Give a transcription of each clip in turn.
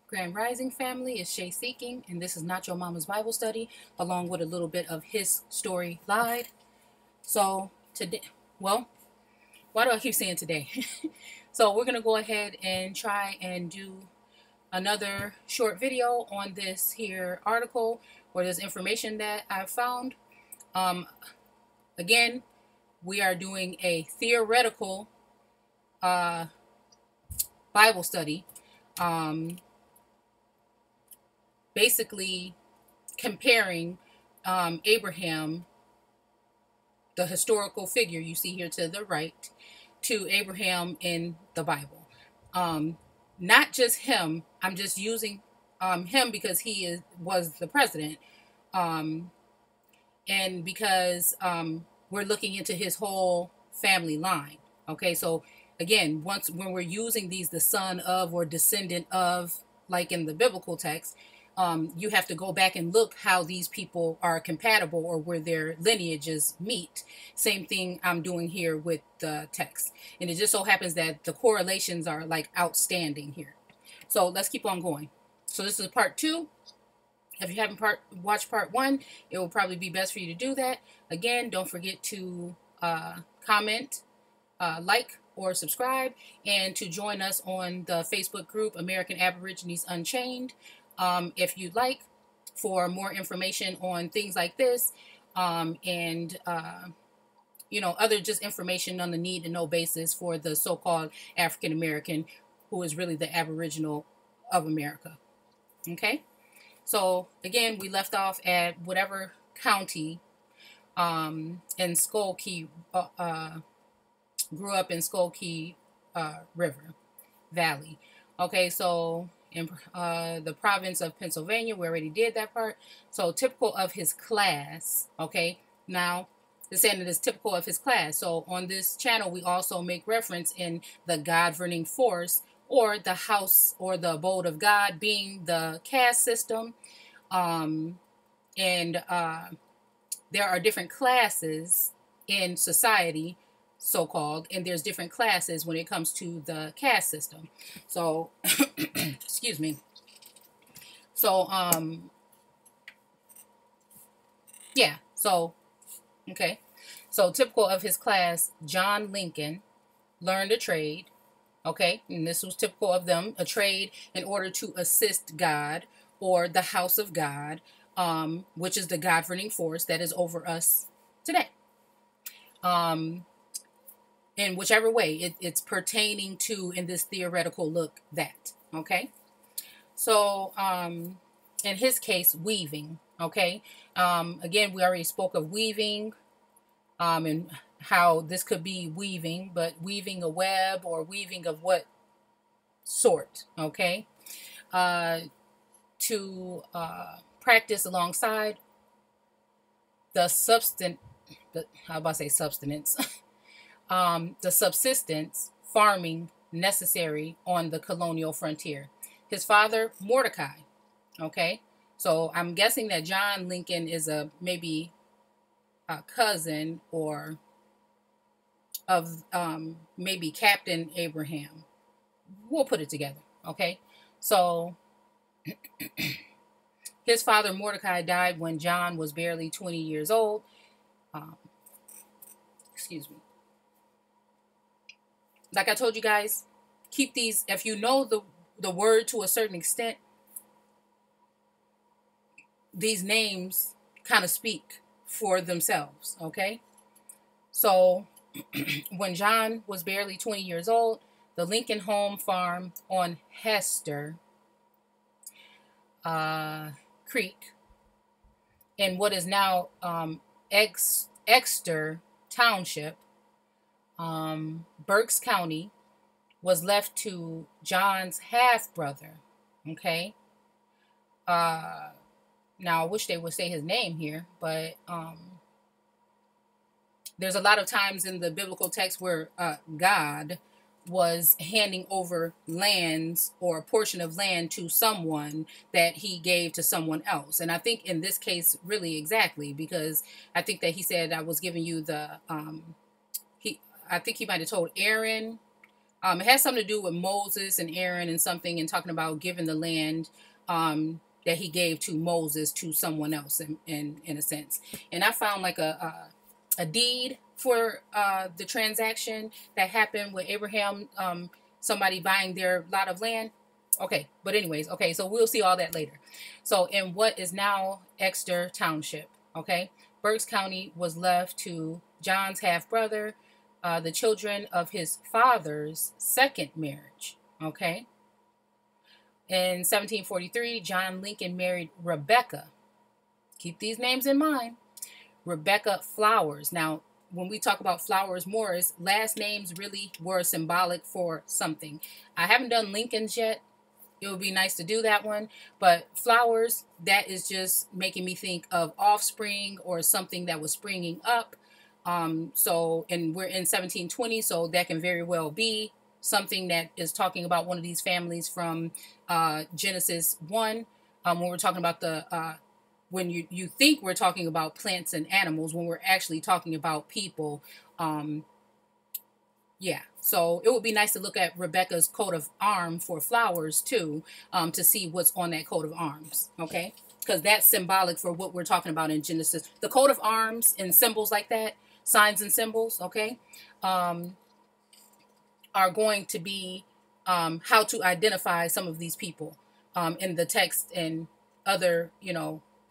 Grand Rising family, is Shay Seeking, and this is Not Your Mama's Bible Study, along with a little bit of his story lied. So today, well, why do I keep saying today? So we're gonna go ahead and try and do another short video on this here article or this information that I've found. Um, Again, we are doing a theoretical Bible study. Basically comparing Abraham, the historical figure you see here to the right, to Abraham in the Bible. Not just him. I'm just using him because he was the president, and because we're looking into his whole family line. Okay, so again, when we're using these, the son of or descendant of, like in the biblical text, you have to go back and look how these people are compatible or where their lineages meet. Same thing I'm doing here with the text. And it just so happens that the correlations are like outstanding here. So let's keep on going. So this is part 2. If you haven't watched part 1, it will probably be best for you to do that. Again, don't forget to comment, like, or subscribe, and to join us on the Facebook group American Aborigines Unchained, if you'd like, for more information on things like this, and other just information on the need and know basis for the so-called African American, who is really the Aboriginal of America. Okay, so again, we left off at whatever county, in Skokie, grew up in Skokie River Valley. Okay, so in the province of Pennsylvania, we already did that part. So typical of his class. Okay, now the saying that is typical of his class. So on this channel, we also make reference in the governing force, or the house or the abode of God, being the caste system. And there are different classes in society, so-called, and there's different classes when it comes to the caste system. So excuse me. So yeah, so okay, so typical of his class, John Lincoln learned a trade. Okay, and this was typical of them, a trade in order to assist God, or the house of God, which is the governing force that is over us today. In whichever way it's pertaining to, in this theoretical look, that. Okay, so in his case, weaving. Okay, again, we already spoke of weaving, and how this could be weaving, but weaving a web, or weaving of what sort. Okay, to practice alongside the substance, how about to say substance, the subsistence farming necessary on the colonial frontier. His father, Mordecai. Okay, so I'm guessing that John Lincoln is maybe a cousin, or of maybe Captain Abraham. We'll put it together. Okay, so his father, Mordecai, died when John was barely 20 years old. Excuse me. Like I told you guys, keep these, if you know the word to a certain extent, these names kind of speak for themselves. Okay, so when John was barely 20 years old, the Lincoln home farm on Hester Creek, in what is now Exeter Township, Berks County, was left to John's half-brother. Okay, now I wish they would say his name here, but there's a lot of times in the biblical text where God was handing over lands, or a portion of land, to someone that he gave to someone else. And I think in this case, really exactly, because I think that he said, I was giving you the, I think he might have told Aaron, It has something to do with Moses and Aaron and something, and talking about giving the land that he gave to Moses to someone else in a sense. And I found like a deed for the transaction that happened with Abraham, somebody buying their lot of land. Okay, but anyways, okay, so we'll see all that later. So in what is now Exeter Township, okay, Berks County was left to John's half-brother, the children of his father's second marriage, okay. In 1743, John Lincoln married Rebecca. Keep these names in mind. Rebecca Flowers. Now, when we talk about Flowers Morris, last names really were symbolic for something. I haven't done Lincoln's yet. It would be nice to do that one. But Flowers, that is just making me think of offspring or something that was springing up. And we're in 1720, so that can very well be something that is talking about one of these families from Genesis 1. When we're talking about when you think we're talking about plants and animals, when we're actually talking about people. Yeah, so it would be nice to look at Rebecca's coat of arms for Flowers too, to see what's on that coat of arms, okay? Because that's symbolic for what we're talking about in Genesis. The coat of arms and symbols like that, signs and symbols, okay, are going to be how to identify some of these people in the text and other,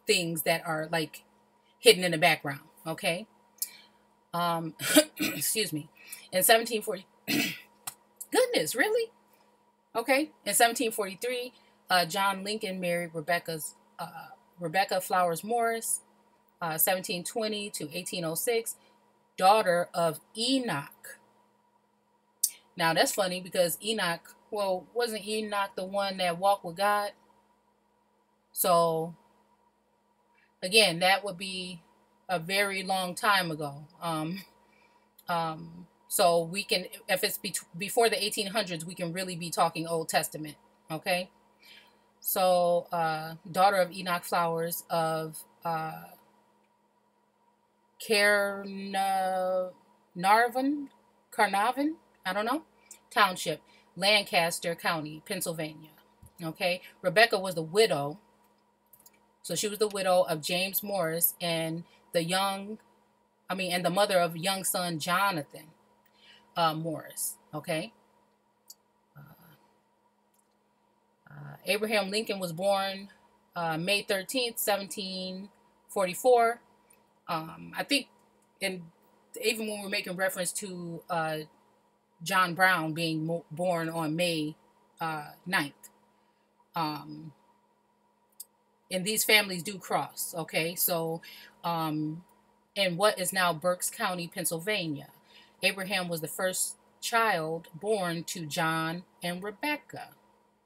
things that are like hidden in the background, okay? Excuse me. In 1740, goodness, really? Okay. In 1743, John Lincoln married Rebecca Flowers Morris, 1720 to 1806, daughter of Enoch. Now, that's funny because Enoch, well, wasn't Enoch the one that walked with God? So, again, that would be a very long time ago. So we can, if it's before the 1800s, we can really be talking Old Testament, okay? So, daughter of Enoch Flowers of Carnarvon, I don't know, Township, Lancaster County, Pennsylvania, okay? Rebecca was the widow, so she was the widow of James Morris and the mother of young son Jonathan Morris, okay? Abraham Lincoln was born May 13th, 1744. I think, and even when we're making reference to John Brown being born on May 9th, and these families do cross, okay? So, in what is now Berks County, Pennsylvania, Abraham was the first child born to John and Rebecca.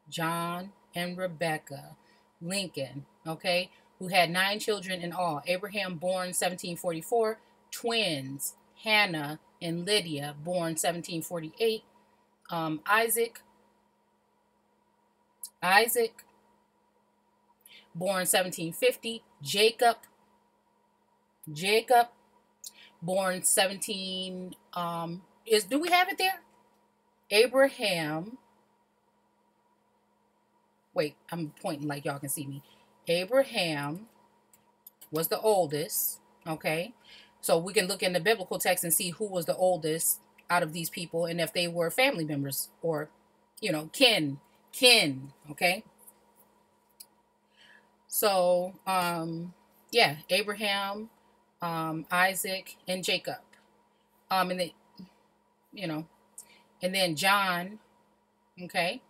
John and Rebecca Lincoln, okay, who had 9 children in all. Abraham born 1744, twins, Hannah and Lydia, born 1748. Isaac, born 1750. Jacob, born 17, do we have it there? Abraham, wait, I'm pointing like y'all can see me. Abraham was the oldest, okay? So we can look in the biblical text and see who was the oldest out of these people and if they were family members or, kin, okay? So, yeah, Abraham, Isaac, and Jacob. And then John, okay,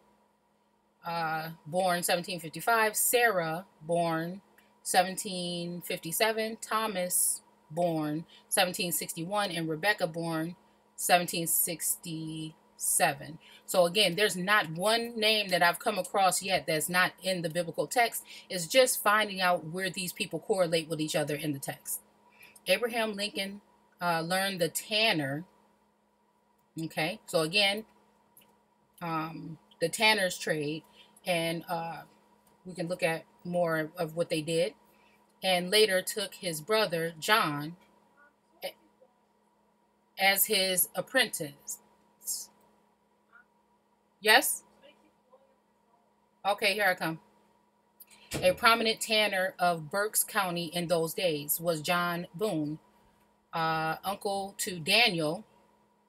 born 1755, Sarah, born 1757, Thomas, born 1761, and Rebecca, born 1767. So again, there's not one name that I've come across yet that's not in the biblical text. It's just finding out where these people correlate with each other in the text. Abraham Lincoln learned the tanner. Okay, so again, the tanner's trade, and we can look at more of what they did, and later took his brother John as his apprentice. Yes? Okay, here I come. A prominent tanner of Berks County in those days was John Boone, uncle to Daniel.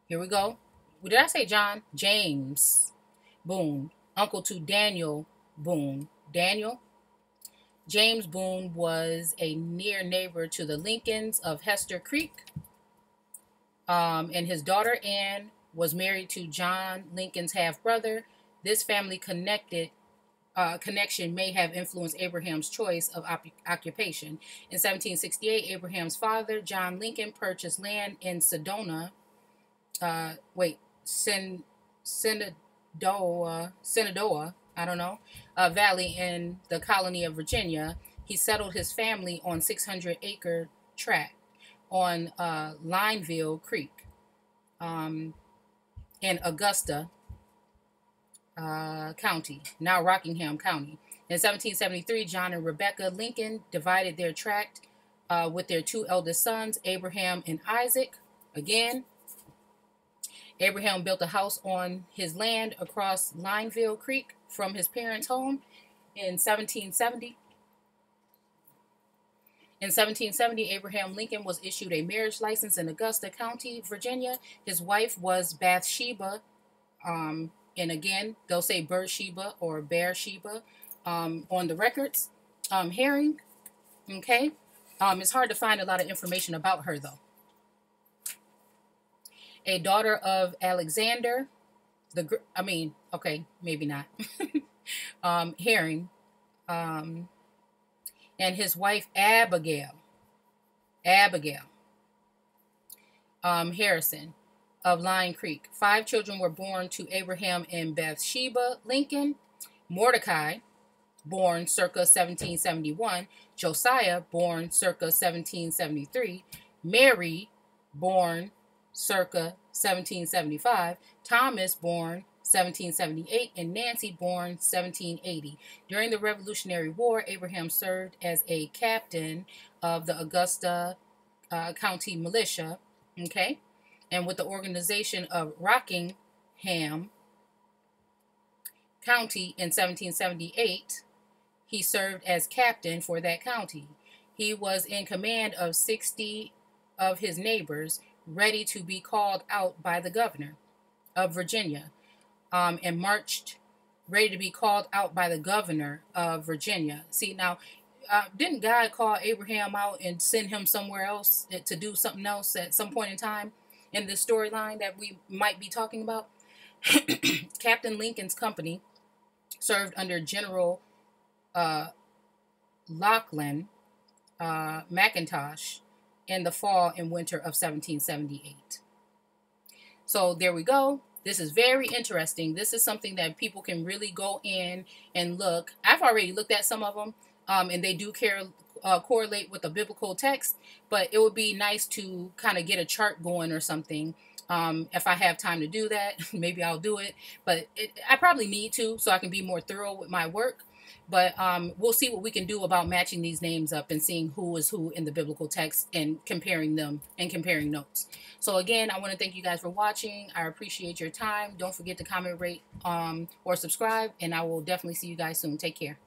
Here we go. What did I say, John? James Boone, uncle to Daniel Boone. Daniel? James Boone was a near neighbor to the Lincolns of Hester Creek, and his daughter Anne was married to John Lincoln's half brother. This family connection may have influenced Abraham's choice of occupation. In 1768, Abraham's father, John Lincoln, purchased land in Sedona, Sen, Shenandoah, I don't know, Valley in the colony of Virginia. He settled his family on 600-acre tract on Lineville Creek in Augusta County, now Rockingham County. In 1773, John and Rebecca Lincoln divided their tract with their two eldest sons, Abraham and Isaac. Again, Abraham built a house on his land across Lineville Creek from his parents' home in 1770. In 1770, Abraham Lincoln was issued a marriage license in Augusta County, Virginia. His wife was Bathsheba, and again, they'll say Beersheba or Beersheba on the records. Herring, okay? It's hard to find a lot of information about her, though. A daughter of Alexander, okay, maybe not. Herring, and his wife Abigail Harrison of Lion Creek. 5 children were born to Abraham and Bathsheba Lincoln. Mordecai, born circa 1771. Josiah, born circa 1773. Mary, born circa 1775. Thomas, born 1778, and Nancy, born 1780. During the Revolutionary War, Abraham served as a captain of the Augusta County Militia, okay, and with the organization of Rockingham County in 1778, he served as captain for that county. He was in command of 60 of his neighbors, ready to be called out by the governor of Virginia, and marched ready to be called out by the governor of Virginia. See, now, didn't God call Abraham out and send him somewhere else to do something else at some point in time in this storyline that we might be talking about? Captain Lincoln's company served under General Lachlan McIntosh in the fall and winter of 1778. So there we go. This is very interesting. This is something that people can really go in and look. I've already looked at some of them, and they do correlate with the biblical text, but it would be nice to kind of get a chart going or something. If I have time to do that, maybe I'll do it, but I probably need to so I can be more thorough with my work. But we'll see what we can do about matching these names up and seeing who is who in the biblical text and comparing them and comparing notes. So again, I want to thank you guys for watching. I appreciate your time. Don't forget to comment, rate, or subscribe, and I will definitely see you guys soon. Take care.